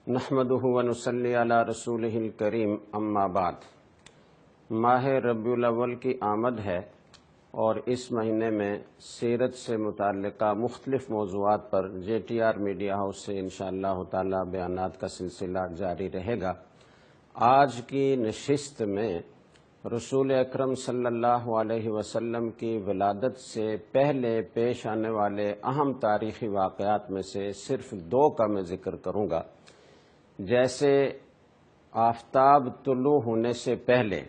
نحمده ونصلی علی رسولہ الکریم اما بعد۔ ماہ ربیع الاول کی آمد ہے اور اس مہینے میں سیرت سے متعلقہ مختلف موضوعات پر J T R media house سے انشاءاللہ تعالی بیانات کا سلسلہ جاری رہے گا۔ آج کی نشست میں رسول اکرم صلی اللہ علیہ وسلم کی ولادت سے پہلے پیش آنے والے اہم تاریخی واقعات میں سے صرف 2 کا میں ذکر کروں گا۔ جیسے آفتاب طلوع ہونے سے پہلے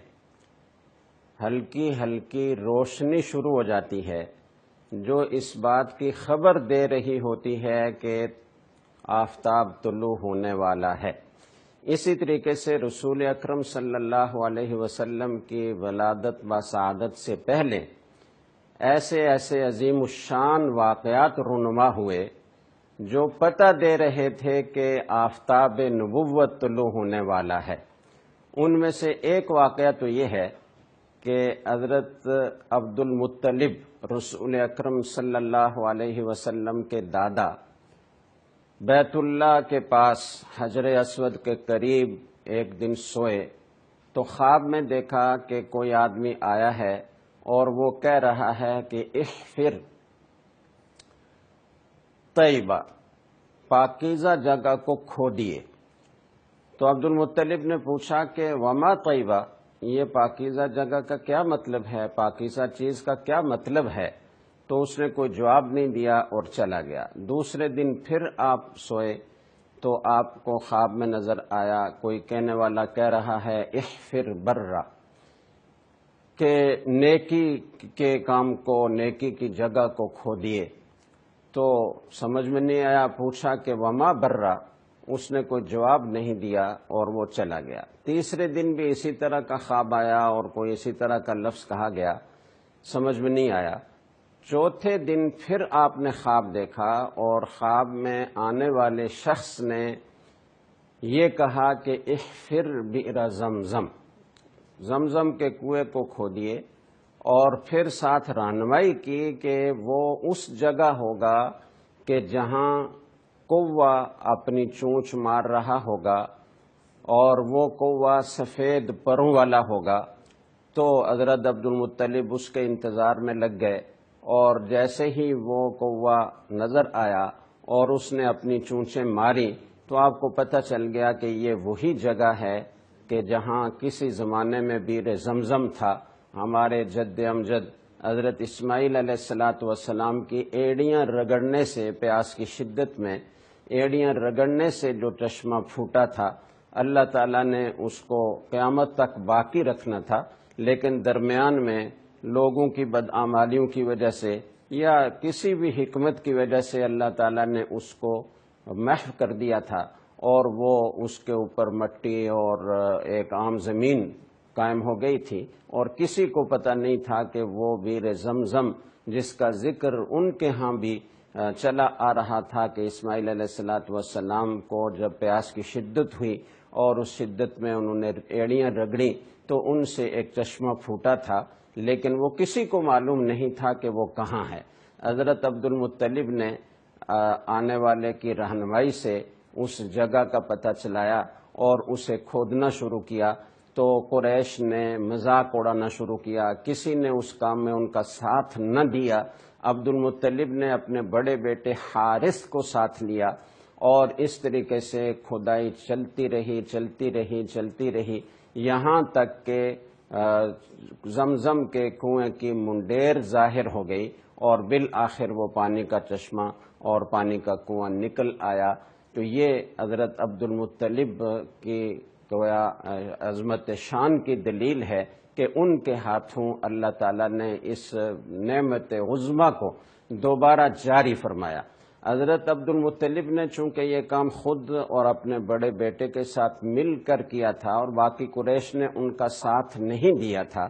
ہلکی ہلکی روشنی شروع ہو جاتی ہے جو اس بات کی خبر دے رہی ہوتی ہے کہ آفتاب طلوع ہونے والا ہے۔ اسی طریقے سے رسول اکرم صلی اللہ علیہ وسلم کی ولادت و سعادت سے پہلے ایسے عظیم الشان واقعات رونما ہوئے جو پتہ دے رہے تھے کہ آفتاب نبوت طلوع ہونے والا ہے۔ ان میں سے ایک واقعہ تو یہ ہے کہ حضرت عبد المطلب رسول اکرم صلی اللہ علیہ وسلم کے دادا بیت اللہ کے پاس حجر اسود کے قریب ایک دن سوئے تو خواب میں دیکھا کہ کوئی آدمی آیا ہے اور وہ کہہ رہا ہے کہ احفر طیبہ، پاکیزہ جگہ کو کھودیے۔ تو عبد المطلب نے پوچھا کہ وما طیبہ، یہ پاکیزہ جگہ کا کیا مطلب ہے، پاکیزہ چیز کا کیا مطلب ہے؟ تو اس نے کوئی جواب نہیں دیا اور چلا گیا۔ دوسرے دن پھر آپ سوئے تو آپ کو خواب میں نظر آیا کوئی کہنے والا کہہ رہا ہے احفر برا، کہ نیکی کے کام کو، نیکی کی جگہ کو کھودیے۔ تو سمجھ میں نہیں آیا، پوچھا کہ وما برا، اس نے کوئی جواب نہیں دیا اور وہ چلا گیا۔ تیسرے دن بھی اسی طرح کا خواب آیا اور کوئی اسی طرح کا لفظ کہا گیا، سمجھ میں نہیں آیا۔ چوتھے دن پھر آپ نے خواب دیکھا اور خواب میں آنے والے شخص نے یہ کہا کہ احفر بئر زمزم، زمزم کے کنویں کو کھودیے، اور پھر ساتھ رہنمائی کی کہ وہ اس جگہ ہوگا کہ جہاں کوہ اپنی چونچ مار رہا ہوگا اور وہ کوہ سفید پروں والا ہوگا۔ تو حضرت عبد المطلب اس کے انتظار میں لگ گئے اور جیسے ہی وہ کوہ نظر آیا اور اس نے اپنی چونچیں ماری تو آپ کو پتہ چل گیا کہ یہ وہی جگہ ہے کہ جہاں کسی زمانے میں بئر زمزم تھا۔ ہمارے جد امجد حضرت اسماعیل علیہ السلام کی ایڑیاں رگڑنے سے، پیاس کی شدت میں ایڑیاں رگڑنے سے جو چشمہ پھوٹا تھا، اللہ تعالیٰ نے اس کو قیامت تک باقی رکھنا تھا، لیکن درمیان میں لوگوں کی بدعمالیوں کی وجہ سے یا کسی بھی حکمت کی وجہ سے اللہ تعالیٰ نے اس کو محو کر دیا تھا اور وہ اس کے اوپر مٹی اور ایک عام زمین قائم ہو گئی تھی، اور کسی کو پتہ نہیں تھا کہ وہ بئر زمزم جس کا ذکر ان کے ہاں بھی چلا آ رہا تھا کہ اسماعیل علیہ السلام کو جب پیاس کی شدت ہوئی اور اس شدت میں انہوں نے ایڑیاں رگڑیں تو ان سے ایک چشمہ پھوٹا تھا، لیکن وہ کسی کو معلوم نہیں تھا کہ وہ کہاں ہے۔ حضرت عبد المطلب نے آنے والے کی رہنمائی سے اس جگہ کا پتہ چلایا اور اسے کھودنا شروع کیا۔ تو قریش نے مذاق اڑانا شروع کیا، کسی نے اس کام میں ان کا ساتھ نہ دیا۔ عبد المطلب نے اپنے بڑے بیٹے حارث کو ساتھ لیا اور اس طریقے سے کھدائی چلتی رہی یہاں تک کہ زمزم کے کنویں کی منڈیر ظاہر ہو گئی اور بالآخر وہ پانی کا چشمہ اور پانی کا کنواں نکل آیا۔ تو یہ حضرت عبد المطلب کی گویا عظمت شان کی دلیل ہے کہ ان کے ہاتھوں اللہ تعالیٰ نے اس نعمت عظمیٰ کو دوبارہ جاری فرمایا۔ حضرت عبد المطلب نے چونکہ یہ کام خود اور اپنے بڑے بیٹے کے ساتھ مل کر کیا تھا اور باقی قریش نے ان کا ساتھ نہیں دیا تھا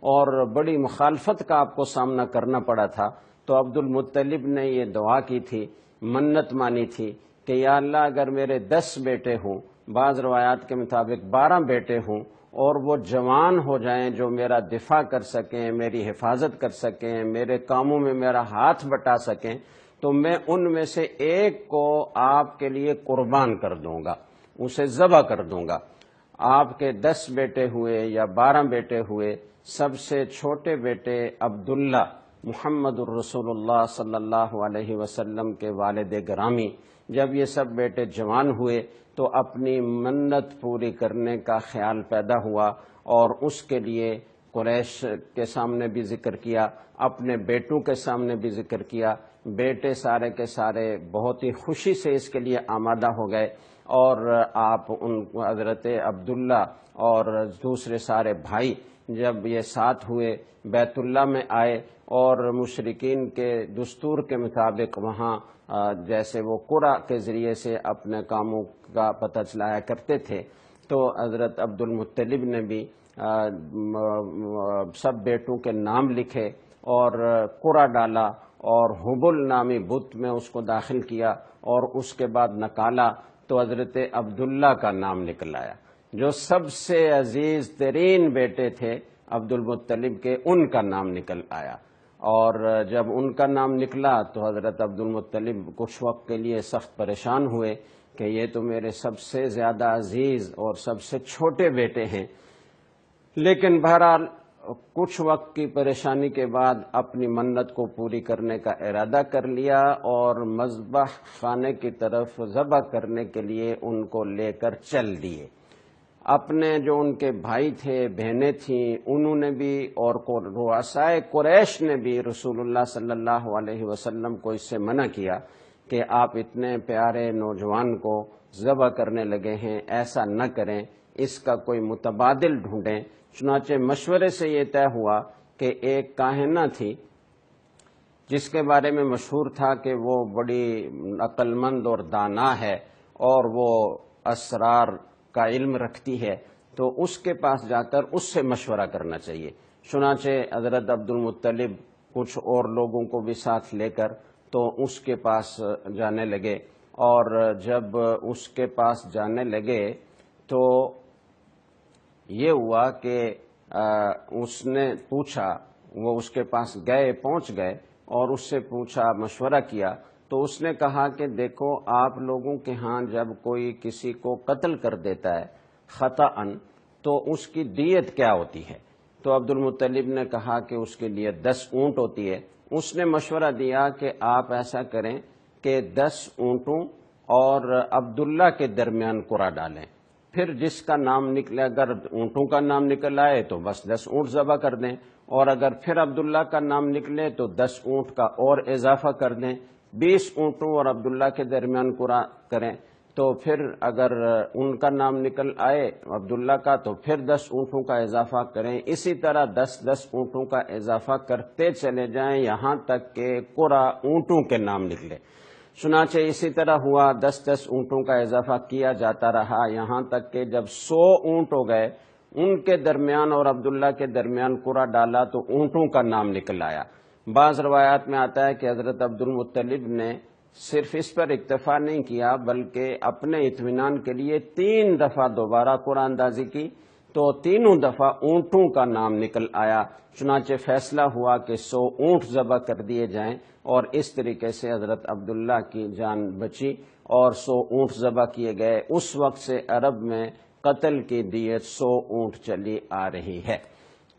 اور بڑی مخالفت کا آپ کو سامنا کرنا پڑا تھا، تو عبد المطلب نے یہ دعا کی تھی، منت مانی تھی کہ یا اللہ اگر میرے 10 بیٹے ہوں، بعض روایات کے مطابق 12 بیٹے ہوں، اور وہ جوان ہو جائیں جو میرا دفاع کر سکیں، میری حفاظت کر سکیں، میرے کاموں میں میرا ہاتھ بٹا سکیں، تو میں ان میں سے ایک کو آپ کے لیے قربان کر دوں گا۔ اسے ذبح کر دوں گا۔ آپ کے 10 بیٹے ہوئے یا 12 بیٹے ہوئے، سب سے چھوٹے بیٹے عبداللہ محمد الرسول اللہ صلی اللہ علیہ وسلم کے والد گرامی، جب یہ سب بیٹے جوان ہوئے تو اپنی منت پوری کرنے کا خیال پیدا ہوا، اور اس کے لیے قریش کے سامنے بھی ذکر کیا، اپنے بیٹوں کے سامنے بھی ذکر کیا۔ بیٹے سارے کے سارے بہت ہی خوشی سے اس کے لیے آمادہ ہو گئے، اور آپ ان حضرت عبداللہ اور دوسرے سارے بھائی جب یہ ساتھ ہوئے بیت اللہ میں آئے، اور مشرکین کے دستور کے مطابق وہاں جیسے وہ قرعہ کے ذریعے سے اپنے کاموں کا پتہ چلایا کرتے تھے، تو حضرت عبد المطلب نے بھی سب بیٹوں کے نام لکھے اور قرعہ ڈالا، اور حبل نامی بت میں اس کو داخل کیا، اور اس کے بعد نکالا تو حضرت عبداللہ کا نام نکل آیا۔ جو سب سے عزیز ترین بیٹے تھے عبد المطلب کے، ان کا نام نکل آیا، اور جب ان کا نام نکلا تو حضرت عبد المطلب کچھ وقت کے لیے سخت پریشان ہوئے کہ یہ تو میرے سب سے زیادہ عزیز اور سب سے چھوٹے بیٹے ہیں، لیکن بہرحال کچھ وقت کی پریشانی کے بعد اپنی منت کو پوری کرنے کا ارادہ کر لیا، اور مذبح خانے کی طرف ذبح کرنے کے لیے ان کو لے کر چل دیے۔ اپنے جو ان کے بھائی تھے، بہنیں تھیں، انہوں نے بھی، اور رؤسائے قریش نے بھی رسول اللہ صلی اللہ علیہ وسلم کو اس سے منع کیا کہ آپ اتنے پیارے نوجوان کو ذبح کرنے لگے ہیں، ایسا نہ کریں، اس کا کوئی متبادل ڈھونڈیں۔ چنانچہ مشورے سے یہ طے ہوا کہ ایک کاہنہ تھی جس کے بارے میں مشہور تھا کہ وہ بڑی عقل مند اور دانا ہے، اور وہ اسرار کا علم رکھتی ہے، تو اس کے پاس جا کر اس سے مشورہ کرنا چاہیے۔ چنانچہ حضرت عبد المطلب کچھ اور لوگوں کو بھی ساتھ لے کر تو اس کے پاس جانے لگے، اور جب اس کے پاس جانے لگے تو یہ ہوا کہ اس نے پوچھا، وہ اس کے پاس گئے، پہنچ گئے اور اس سے پوچھا، مشورہ کیا، تو اس نے کہا کہ دیکھو، آپ لوگوں کے ہاں جب کوئی کسی کو قتل کر دیتا ہے خطأً تو اس کی دیت کیا ہوتی ہے؟ تو عبد المطلب نے کہا کہ اس کے لیے 10 اونٹ ہوتی ہے۔ اس نے مشورہ دیا کہ آپ ایسا کریں کہ 10 اونٹوں اور عبداللہ کے درمیان قرعہ ڈالیں، پھر جس کا نام نکلے، اگر اونٹوں کا نام نکل آئے تو بس 10 اونٹ ذبح کر دیں، اور اگر پھر عبداللہ کا نام نکلے تو 10 اونٹ کا اور اضافہ کر دیں، 20 اونٹوں اور عبداللہ کے درمیان قرعہ کریں، تو پھر اگر ان کا نام نکل آئے عبداللہ کا تو پھر 10 اونٹوں کا اضافہ کریں، اسی طرح 10 اونٹوں کا اضافہ کرتے چلے جائیں یہاں تک کہ قرعہ اونٹوں کے نام نکلے۔ چنانچہ اسی طرح ہوا، 10 اونٹوں کا اضافہ کیا جاتا رہا، یہاں تک کہ جب 100 اونٹ ہو گئے، ان کے درمیان اور عبداللہ کے درمیان قرعہ ڈالا تو اونٹوں کا نام نکل آیا۔ بعض روایات میں آتا ہے کہ حضرت عبد المطلب نے صرف اس پر اکتفا نہیں کیا، بلکہ اپنے اطمینان کے لیے 3 دفعہ دوبارہ قرعہ اندازی کی، تو تینوں دفعہ اونٹوں کا نام نکل آیا۔ چنانچہ فیصلہ ہوا کہ 100 اونٹ ذبح کر دیے جائیں، اور اس طریقے سے حضرت عبداللہ کی جان بچی اور 100 اونٹ ذبح کیے گئے۔ اس وقت سے عرب میں قتل کی دیت 100 اونٹ چلی آ رہی ہے۔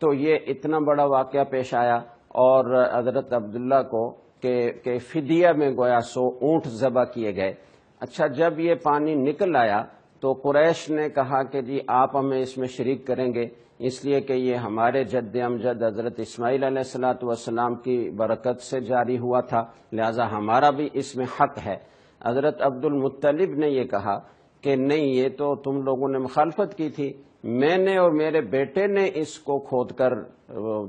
تو یہ اتنا بڑا واقعہ پیش آیا، اور حضرت عبداللہ کو کہ فدیہ میں گویا 100 اونٹ ذبح کیے گئے۔ اچھا، جب یہ پانی نکل آیا تو قریش نے کہا کہ جی آپ ہمیں اس میں شریک کریں گے، اس لیے کہ یہ ہمارے جد امجد حضرت اسماعیل علیہ السلام کی برکت سے جاری ہوا تھا، لہذا ہمارا بھی اس میں حق ہے۔ حضرت عبد المطلب نے یہ کہا کہ نہیں، یہ تو تم لوگوں نے مخالفت کی تھی، میں نے اور میرے بیٹے نے اس کو کھود کر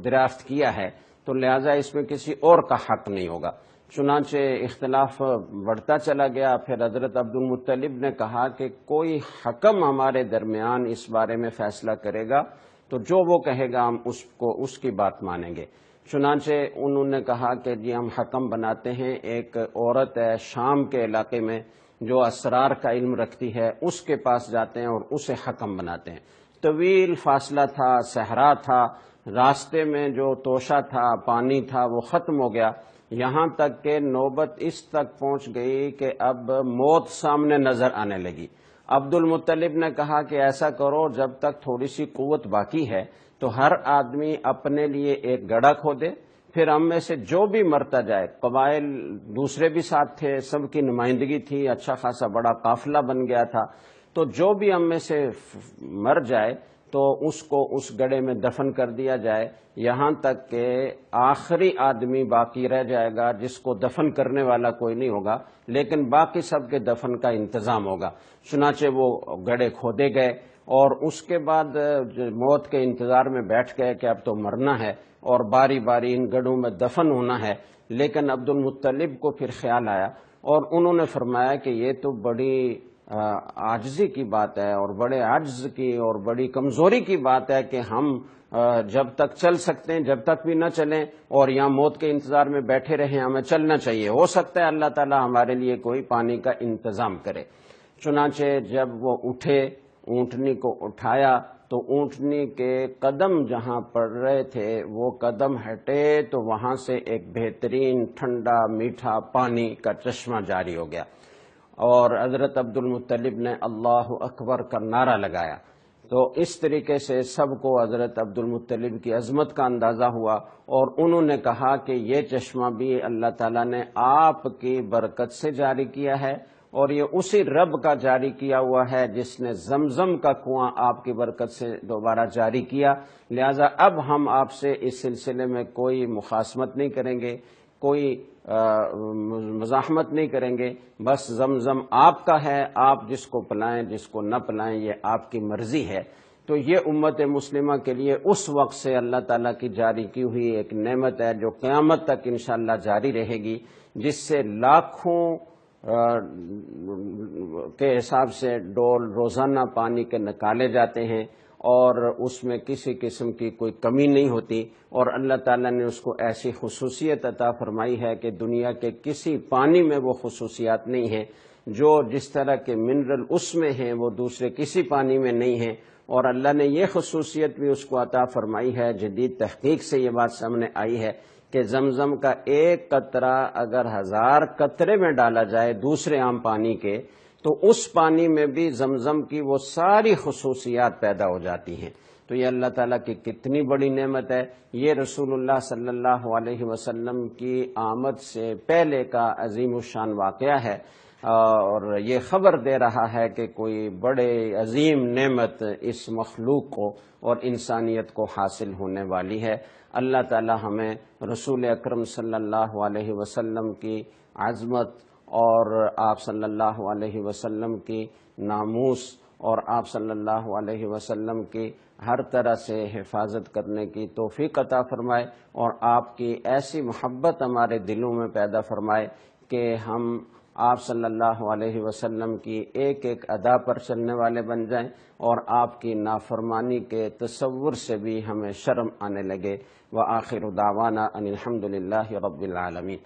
دریافت کیا ہے، تو لہذا اس میں کسی اور کا حق نہیں ہوگا۔ چنانچہ اختلاف بڑھتا چلا گیا۔ پھر حضرت عبد المطلب نے کہا کہ کوئی حکم ہمارے درمیان اس بارے میں فیصلہ کرے گا تو جو وہ کہے گا ہم اس کی بات مانیں گے۔ چنانچہ انہوں نے کہا کہ جی ہم حکم بناتے ہیں، ایک عورت ہے شام کے علاقے میں جو اسرار کا علم رکھتی ہے، اس کے پاس جاتے ہیں اور اسے حکم بناتے ہیں۔ طویل فاصلہ تھا، صحرا تھا، راستے میں جو توشہ تھا، پانی تھا، وہ ختم ہو گیا، یہاں تک کہ نوبت اس تک پہنچ گئی کہ اب موت سامنے نظر آنے لگی۔ عبد المطلب نے کہا کہ ایسا کرو، جب تک تھوڑی سی قوت باقی ہے تو ہر آدمی اپنے لیے ایک گڑھا کھودے، پھر ہم میں سے جو بھی مرتا جائے، قبائل دوسرے بھی ساتھ تھے، سب کی نمائندگی تھی، اچھا خاصا بڑا قافلہ بن گیا تھا، تو جو بھی ہم میں سے مر جائے تو اس کو اس گڑھے میں دفن کر دیا جائے، یہاں تک کہ آخری آدمی باقی رہ جائے گا جس کو دفن کرنے والا کوئی نہیں ہوگا، لیکن باقی سب کے دفن کا انتظام ہوگا۔ چنانچہ وہ گڑھے کھودے گئے اور اس کے بعد موت کے انتظار میں بیٹھ گئے کہ اب تو مرنا ہے اور باری باری ان گڑھوں میں دفن ہونا ہے۔ لیکن عبد المطلب کو پھر خیال آیا اور انہوں نے فرمایا کہ یہ تو بڑی عاجزی کی بات ہے اور بڑے عجز کی اور بڑی کمزوری کی بات ہے کہ ہم جب تک چل سکتے ہیں جب تک بھی نہ چلیں اور یہاں موت کے انتظار میں بیٹھے رہیں، ہمیں چلنا چاہیے، ہو سکتا ہے اللہ تعالی ہمارے لیے کوئی پانی کا انتظام کرے۔ چنانچہ جب وہ اٹھے، اونٹنی کو اٹھایا تو اونٹنی کے قدم جہاں پڑ رہے تھے وہ قدم ہٹے تو وہاں سے ایک بہترین ٹھنڈا میٹھا پانی کا چشمہ جاری ہو گیا، اور حضرت عبد المطلب نے اللہ اکبر کا نعرہ لگایا۔ تو اس طریقے سے سب کو حضرت عبد المطلب کی عظمت کا اندازہ ہوا، اور انہوں نے کہا کہ یہ چشمہ بھی اللہ تعالیٰ نے آپ کی برکت سے جاری کیا ہے، اور یہ اسی رب کا جاری کیا ہوا ہے جس نے زمزم کا کنواں آپ کی برکت سے دوبارہ جاری کیا، لہذا اب ہم آپ سے اس سلسلے میں کوئی مخاصمت نہیں کریں گے، کوئی مزاحمت نہیں کریں گے، بس زمزم آپ کا ہے، آپ جس کو پلائیں جس کو نہ پلائیں یہ آپ کی مرضی ہے۔ تو یہ امت مسلمہ کے لیے اس وقت سے اللہ تعالیٰ کی جاری کی ہوئی ایک نعمت ہے جو قیامت تک انشاءاللہ جاری رہے گی، جس سے لاکھوں کے حساب سے ڈول روزانہ پانی کے نکالے جاتے ہیں، اور اس میں کسی قسم کی کوئی کمی نہیں ہوتی، اور اللہ تعالیٰ نے اس کو ایسی خصوصیت عطا فرمائی ہے کہ دنیا کے کسی پانی میں وہ خصوصیات نہیں ہیں، جو جس طرح کے منرل اس میں ہیں وہ دوسرے کسی پانی میں نہیں ہیں، اور اللہ نے یہ خصوصیت بھی اس کو عطا فرمائی ہے۔ جدید تحقیق سے یہ بات سامنے آئی ہے کہ زمزم کا ایک قطرہ اگر 1000 قطرے میں ڈالا جائے دوسرے عام پانی کے، تو اس پانی میں بھی زمزم کی وہ ساری خصوصیات پیدا ہو جاتی ہیں۔ تو یہ اللہ تعالیٰ کی کتنی بڑی نعمت ہے، یہ رسول اللہ صلی اللہ علیہ وسلم کی آمد سے پہلے کا عظیم الشان واقعہ ہے، اور یہ خبر دے رہا ہے کہ کوئی بڑے عظیم نعمت اس مخلوق کو اور انسانیت کو حاصل ہونے والی ہے۔ اللہ تعالی ہمیں رسول اکرم صلی اللہ علیہ وسلم کی عظمت اور آپ صلی اللہ علیہ وسلم کی ناموس اور آپ صلی اللہ علیہ وسلم کی ہر طرح سے حفاظت کرنے کی توفیق عطا فرمائے، اور آپ کی ایسی محبت ہمارے دلوں میں پیدا فرمائے کہ ہم آپ صلی اللہ علیہ وسلم کی ایک ایک ادا پر چلنے والے بن جائیں، اور آپ کی نافرمانی کے تصور سے بھی ہمیں شرم آنے لگے۔ وآخر دعوانا ان الحمد للہ رب العالمین۔